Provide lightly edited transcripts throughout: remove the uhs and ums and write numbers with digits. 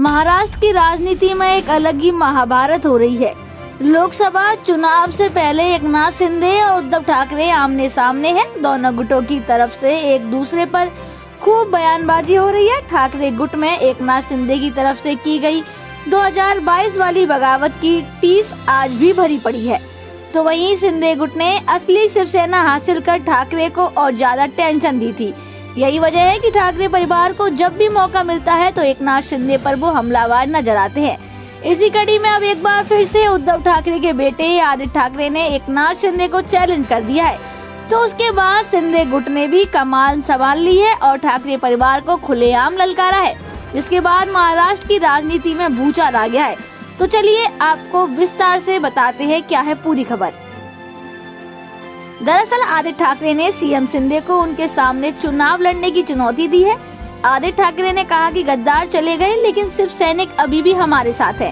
महाराष्ट्र की राजनीति में एक अलग ही महाभारत हो रही है। लोकसभा चुनाव से पहले एकनाथ शिंदे और उद्धव ठाकरे आमने सामने हैं। दोनों गुटों की तरफ से एक दूसरे पर खूब बयानबाजी हो रही है। ठाकरे गुट में एकनाथ शिंदे की तरफ से की गई 2022 वाली बगावत की टीस आज भी भरी पड़ी है, तो वहीं शिंदे गुट ने असली शिवसेना हासिल कर ठाकरे को और ज्यादा टेंशन दी थी। यही वजह है कि ठाकरे परिवार को जब भी मौका मिलता है तो एकनाथ शिंदे पर वो हमलावर नजर आते हैं। इसी कड़ी में अब एक बार फिर से उद्धव ठाकरे के बेटे आदित्य ठाकरे ने एकनाथ शिंदे को चैलेंज कर दिया है, तो उसके बाद शिंदे गुट ने भी कमान संभाल ली है और ठाकरे परिवार को खुलेआम ललकारा है, जिसके बाद महाराष्ट्र की राजनीति में भूचाल आ गया है। तो चलिए आपको विस्तार से बताते हैं क्या है पूरी खबर। दरअसल आदित्य ठाकरे ने सीएम शिंदे को उनके सामने चुनाव लड़ने की चुनौती दी है। आदित्य ठाकरे ने कहा कि गद्दार चले गए लेकिन शिव सैनिक अभी भी हमारे साथ है।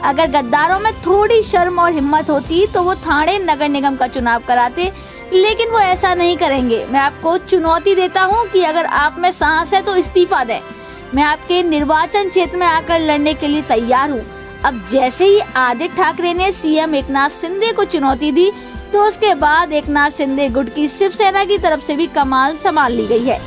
अगर गद्दारों में थोड़ी शर्म और हिम्मत होती तो वो ठाणे नगर निगम का चुनाव कराते, लेकिन वो ऐसा नहीं करेंगे। मैं आपको चुनौती देता हूँ कि अगर आप में साहस है तो इस्तीफा दें। मैं आपके निर्वाचन क्षेत्र में आकर लड़ने के लिए तैयार हूँ। अब जैसे ही आदित्य ठाकरे ने सीएम एकनाथ शिंदे को चुनौती दी, तो उसके बाद एकनाथ शिंदे गुट की शिवसेना की तरफ से भी कमान संभाल ली गई है।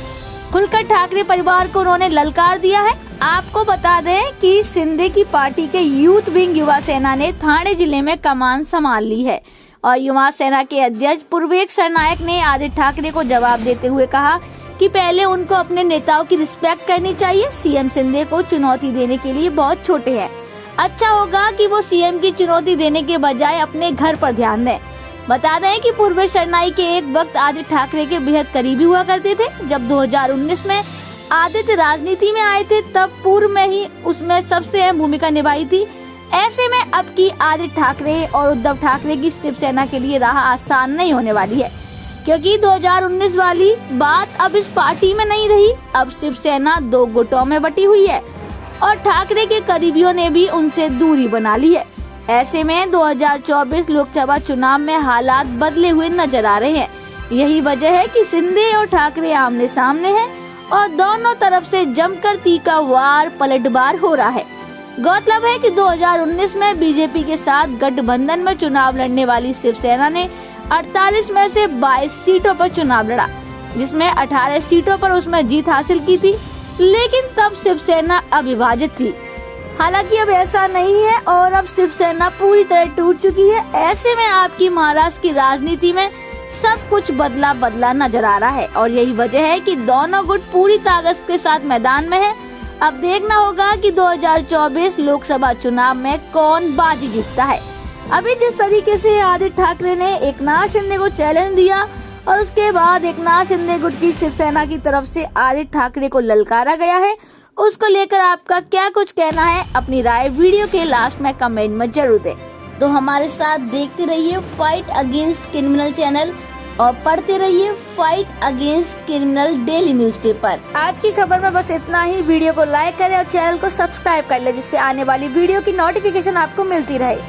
खुलकर ठाकरे परिवार को उन्होंने ललकार दिया है। आपको बता दें कि शिंदे की पार्टी के यूथ विंग युवा सेना ने ठाणे जिले में कमान संभाल ली है और युवा सेना के अध्यक्ष पूर्वेश सरनायक ने आदित्य ठाकरे को जवाब देते हुए कहा कि पहले उनको अपने नेताओं की रिस्पेक्ट करनी चाहिए। सीएम शिंदे को चुनौती देने के लिए बहुत छोटे हैं। अच्छा होगा कि वो सीएम की चुनौती देने के बजाय अपने घर पर ध्यान दें। बता दें कि पूर्वेश सरनाई के एक वक्त आदित्य ठाकरे के बेहद करीबी हुआ करते थे। जब 2019 में आदित्य राजनीति में आए थे तब पूर्व में ही उसमें सबसे अहम भूमिका निभाई थी। ऐसे में अब की आदित्य ठाकरे और उद्धव ठाकरे की शिवसेना के लिए राह आसान नहीं होने वाली है, क्योंकि 2019 वाली बात अब इस पार्टी में नहीं रही। अब शिवसेना दो गुटों में बटी हुई है और ठाकरे के करीबियों ने भी उनसे दूरी बना ली है। ऐसे में 2024 लोकसभा चुनाव में हालात बदले हुए नजर आ रहे हैं। यही वजह है कि शिंदे और ठाकरे आमने सामने हैं और दोनों तरफ से जमकर तीखा वार पलटवार हो रहा है। गौरतलब है कि 2019 में बीजेपी के साथ गठबंधन में चुनाव लड़ने वाली शिवसेना ने 48 में से 22 सीटों पर चुनाव लड़ा, जिसमें 18 सीटों पर उसमें जीत हासिल की थी, लेकिन तब शिवसेना अविभाजित थी। हालांकि अब ऐसा नहीं है और अब शिवसेना पूरी तरह टूट चुकी है। ऐसे में आपकी महाराष्ट्र की राजनीति में सब कुछ बदला बदला नजर आ रहा है और यही वजह है कि दोनों गुट पूरी ताकत के साथ मैदान में है। अब देखना होगा कि 2024 लोकसभा चुनाव में कौन बाजी जीतता है। अभी जिस तरीके से आदित्य ठाकरे ने एकनाथ शिंदे को चैलेंज दिया और उसके बाद एकनाथ शिंदे गुट की शिवसेना की तरफ से आदित्य ठाकरे को ललकारा गया है, उसको लेकर आपका क्या कुछ कहना है, अपनी राय वीडियो के लास्ट में कमेंट में जरूर दें। तो हमारे साथ देखते रहिए फाइट अगेंस्ट क्रिमिनल चैनल और पढ़ते रहिए fight against criminal daily newspaper. आज की खबर में बस इतना ही। वीडियो को लाइक करें और चैनल को सब्सक्राइब कर ले, जिससे आने वाली वीडियो की नोटिफिकेशन आपको मिलती रहे।